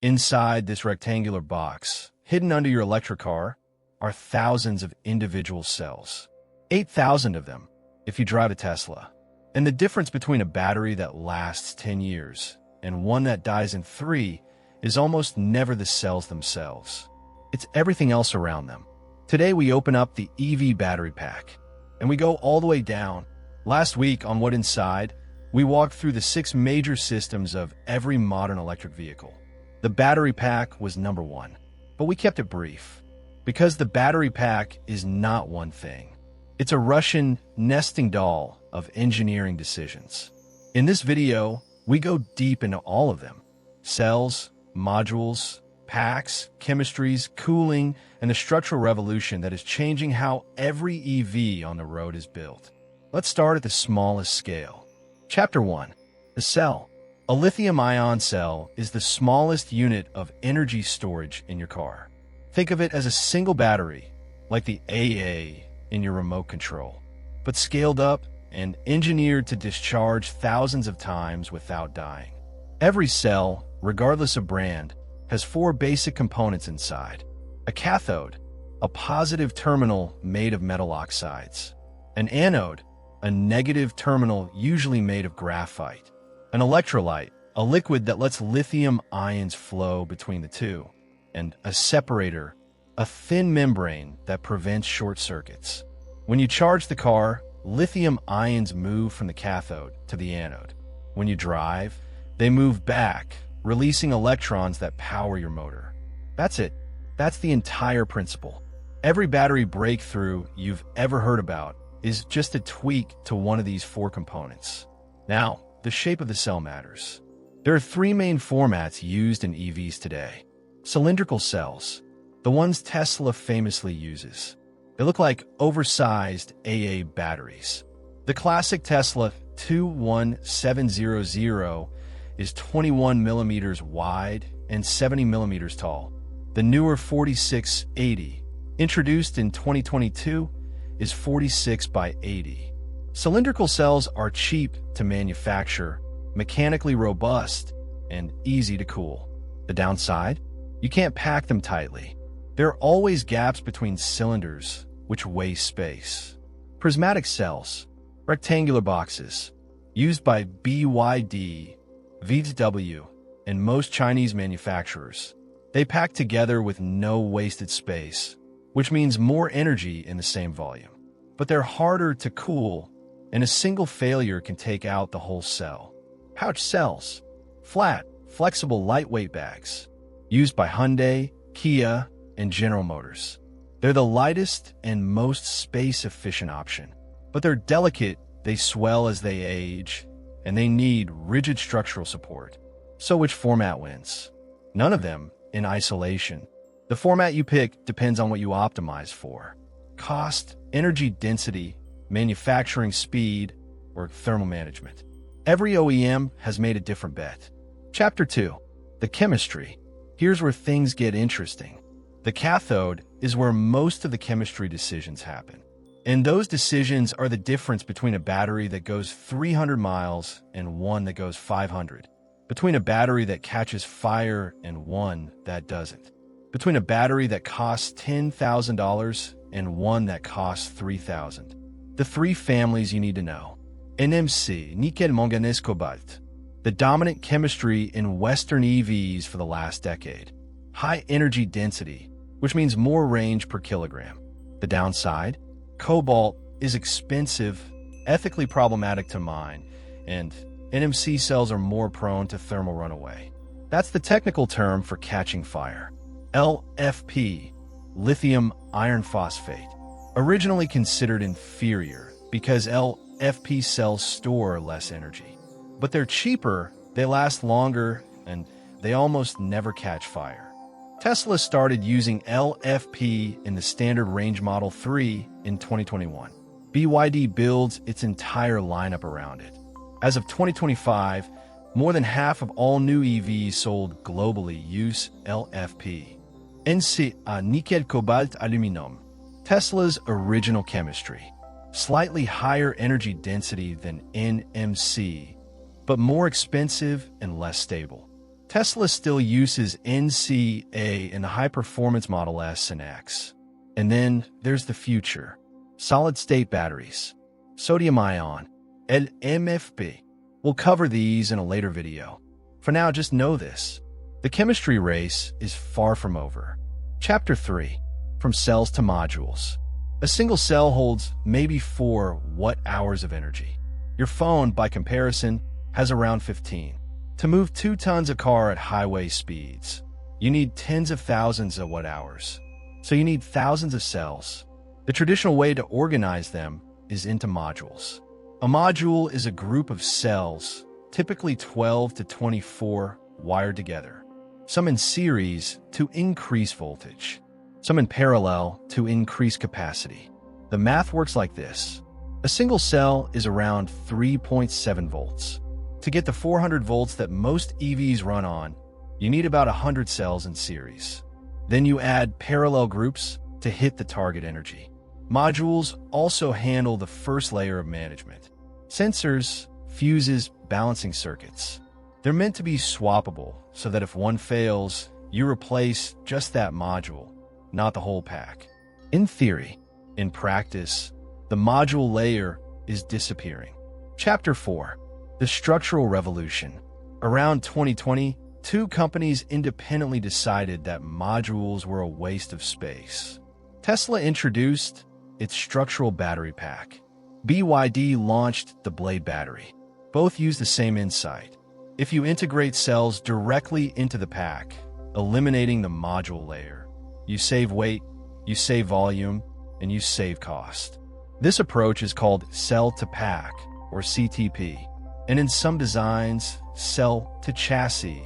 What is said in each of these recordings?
Inside this rectangular box, hidden under your electric car, are thousands of individual cells. 8,000 of them, if you drive a Tesla. And the difference between a battery that lasts 10 years and one that dies in 3 is almost never the cells themselves. It's everything else around them. Today we open up the EV battery pack, and we go all the way down. Last week on What Inside, we walked through the 6 major systems of every modern electric vehicle. The battery pack was number 1, but we kept it brief, because the battery pack is not one thing. It's a Russian nesting doll of engineering decisions. In this video, we go deep into all of them: cells, modules, packs, chemistries, cooling, and the structural revolution that is changing how every EV on the road is built. Let's start at the smallest scale. Chapter 1. The cell. A lithium-ion cell is the smallest unit of energy storage in your car. Think of it as a single battery, like the AA in your remote control, but scaled up and engineered to discharge thousands of times without dying. Every cell, regardless of brand, has 4 basic components inside: a cathode, a positive terminal made of metal oxides; an anode, a negative terminal usually made of graphite; an electrolyte, a liquid that lets lithium ions flow between the two; and a separator, a thin membrane that prevents short circuits. When you charge the car, lithium ions move from the cathode to the anode. When you drive, they move back, releasing electrons that power your motor. That's it. That's the entire principle. Every battery breakthrough you've ever heard about is just a tweak to one of these 4 components. Now, the shape of the cell matters. There are 3 main formats used in EVs today. Cylindrical cells, the ones Tesla famously uses. They look like oversized AA batteries. The classic Tesla 21700 is 21 millimeters wide and 70 millimeters tall. The newer 4680, introduced in 2022, is 46 by 80. Cylindrical cells are cheap to manufacture, mechanically robust, and easy to cool. The downside? You can't pack them tightly. There are always gaps between cylinders, which waste space. Prismatic cells, rectangular boxes, used by BYD, VW, and most Chinese manufacturers. They pack together with no wasted space, which means more energy in the same volume. But they're harder to cool, and a single failure can take out the whole cell. Pouch cells, flat, flexible, lightweight bags, used by Hyundai, Kia, and General Motors. They're the lightest and most space-efficient option, but they're delicate, they swell as they age, and they need rigid structural support. So which format wins? None of them in isolation. The format you pick depends on what you optimize for: cost, energy density, manufacturing speed, or thermal management. Every OEM has made a different bet. Chapter 2. The chemistry. Here's where things get interesting. The cathode is where most of the chemistry decisions happen. And those decisions are the difference between a battery that goes 300 miles and one that goes 500. Between a battery that catches fire and one that doesn't. Between a battery that costs $10,000 and one that costs $3,000. The 3 families you need to know. NMC, nickel, manganese, cobalt. The dominant chemistry in Western EVs for the last decade. High energy density, which means more range per kilogram. The downside? Cobalt is expensive, ethically problematic to mine, and NMC cells are more prone to thermal runaway. That's the technical term for catching fire. LFP, lithium iron phosphate, originally considered inferior because LFP cells store less energy. But they're cheaper, they last longer, and they almost never catch fire. Tesla started using LFP in the standard range Model 3 in 2021. BYD builds its entire lineup around it. As of 2025, more than half of all new EVs sold globally use LFP. NC, nickel, cobalt, aluminum. Tesla's original chemistry. Slightly higher energy density than NMC, but more expensive and less stable. Tesla still uses NCA in the high-performance Model S and X. And then there's the future. Solid-state batteries, sodium-ion, and MFB. We'll cover these in a later video. For now, just know this. The chemistry race is far from over. Chapter 3. From cells to modules. A single cell holds maybe 4 watt-hours of energy. Your phone, by comparison, has around 15. To move 2 tons of car at highway speeds, you need tens of thousands of watt-hours. So you need thousands of cells. The traditional way to organize them is into modules. A module is a group of cells, typically 12 to 24, wired together. Some in series to increase voltage, some in parallel to increase capacity. The math works like this. A single cell is around 3.7 volts. To get the 400 volts that most EVs run on, you need about 100 cells in series. Then you add parallel groups to hit the target energy. Modules also handle the first layer of management. Sensors, fuses, balancing circuits. They're meant to be swappable so that if one fails, you replace just that module, not the whole pack. In theory, in practice, the module layer is disappearing. Chapter 4. The Structural Revolution. Around 2020, 2 companies independently decided that modules were a waste of space. Tesla introduced its structural battery pack. BYD launched the Blade battery. Both use the same insight. If you integrate cells directly into the pack, eliminating the module layer, you save weight, you save volume, and you save cost. This approach is called cell-to-pack, or CTP, and in some designs, cell-to-chassis,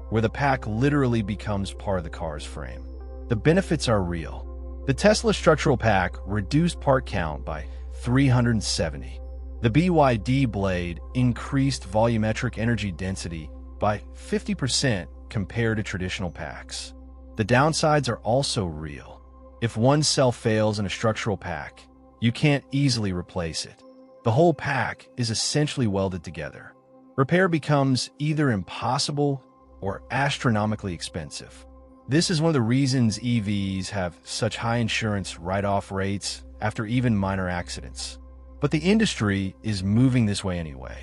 where the pack literally becomes part of the car's frame. The benefits are real. The Tesla structural pack reduced part count by 370. The BYD Blade increased volumetric energy density by 50% compared to traditional packs. The downsides are also real. If one cell fails in a structural pack, you can't easily replace it. The whole pack is essentially welded together. Repair becomes either impossible or astronomically expensive. This is one of the reasons EVs have such high insurance write-off rates after even minor accidents. But the industry is moving this way anyway,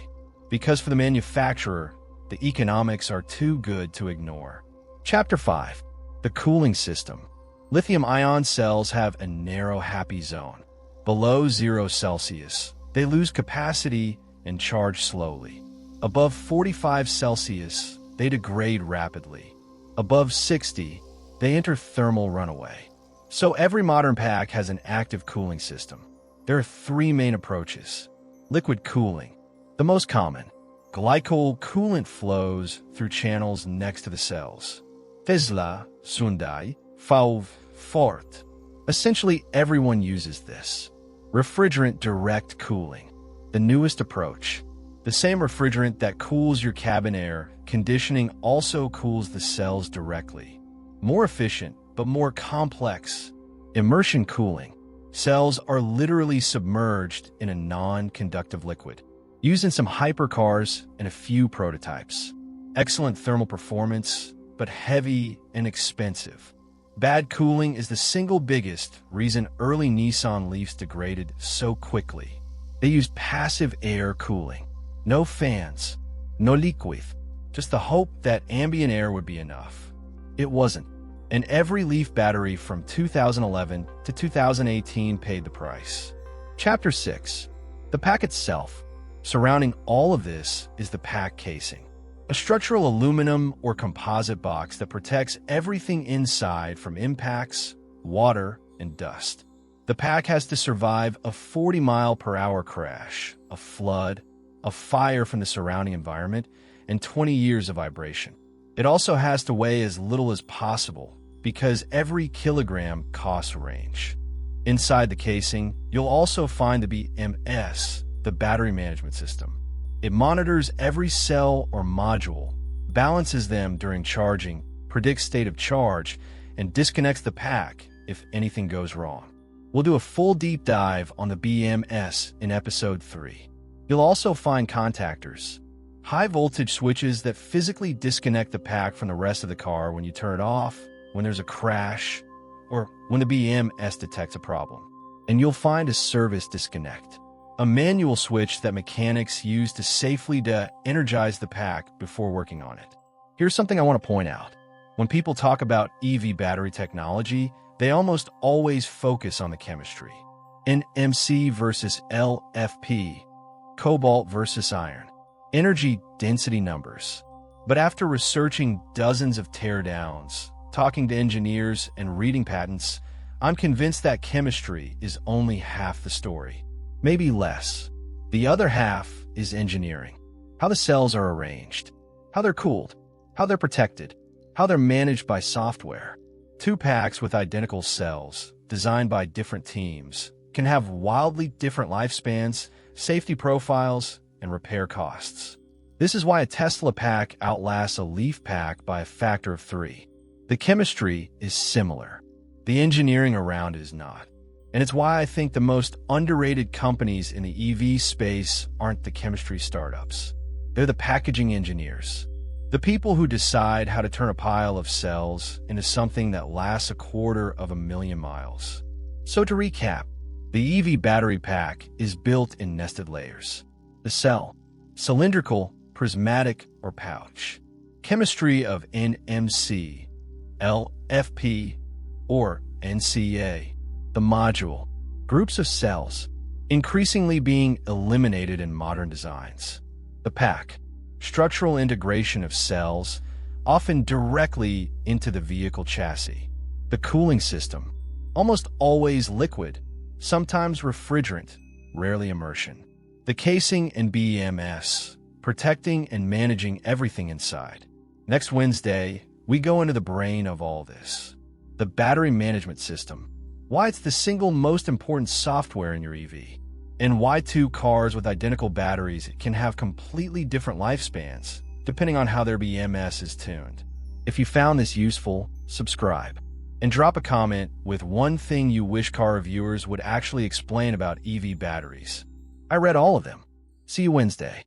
because for the manufacturer, the economics are too good to ignore. Chapter 5. The Cooling System. Lithium-ion cells have a narrow happy zone. Below 0 Celsius, they lose capacity and charge slowly. Above 45 Celsius, they degrade rapidly. Above 60, they enter thermal runaway. So every modern pack has an active cooling system. There are 3 main approaches. Liquid cooling, the most common. Glycol coolant flows through channels next to the cells. Tesla, Hyundai, Ford. Essentially, everyone uses this. Refrigerant direct cooling, the newest approach. The same refrigerant that cools your cabin air conditioning also cools the cells directly. More efficient, but more complex. Immersion cooling. Cells are literally submerged in a non-conductive liquid, used in some hypercars and a few prototypes. Excellent thermal performance, but heavy and expensive. Bad cooling is the single biggest reason early Nissan Leafs degraded so quickly. They used passive air cooling. No fans, no liquid, just the hope that ambient air would be enough. It wasn't. And every Leaf battery from 2011 to 2018 paid the price. Chapter 6. The pack itself. Surrounding all of this is the pack casing. A structural aluminum or composite box that protects everything inside from impacts, water, and dust. The pack has to survive a 40-mile-per-hour crash, a flood, a fire from the surrounding environment, and 20 years of vibration. It also has to weigh as little as possible because every kilogram costs range. Inside the casing, you'll also find the BMS, the battery management system. It monitors every cell or module, balances them during charging, predicts state of charge, and disconnects the pack if anything goes wrong. We'll do a full deep dive on the BMS in episode 3. You'll also find contactors. High voltage switches that physically disconnect the pack from the rest of the car when you turn it off, when there's a crash, or when the BMS detects a problem. And you'll find a service disconnect, a manual switch that mechanics use to safely energize the pack before working on it. Here's something I want to point out. When people talk about EV battery technology, they almost always focus on the chemistry. NMC versus LFP, cobalt versus iron, energy density numbers. But after researching dozens of teardowns, talking to engineers, and reading patents, I'm convinced that chemistry is only half the story. Maybe less. The other half is engineering. How the cells are arranged, how they're cooled, how they're protected, how they're managed by software. Two packs with identical cells, designed by different teams, can have wildly different lifespans, safety profiles, and repair costs. This is why a Tesla pack outlasts a Leaf pack by a factor of 3. The chemistry is similar. The engineering around it is not. And it's why I think the most underrated companies in the EV space aren't the chemistry startups. They're the packaging engineers. The people who decide how to turn a pile of cells into something that lasts 250,000 miles. So to recap, the EV battery pack is built in nested layers. The cell, cylindrical, prismatic, or pouch. Chemistry of NMC, LFP, or NCA. The module, groups of cells, increasingly being eliminated in modern designs. The pack, structural integration of cells, often directly into the vehicle chassis. The cooling system, almost always liquid, sometimes refrigerant, rarely immersion. The casing and BMS, protecting and managing everything inside. Next Wednesday, we go into the brain of all this. The battery management system, why it's the single most important software in your EV, and why two cars with identical batteries can have completely different lifespans, depending on how their BMS is tuned. If you found this useful, subscribe, and drop a comment with one thing you wish car reviewers would actually explain about EV batteries. I read all of them. See you Wednesday.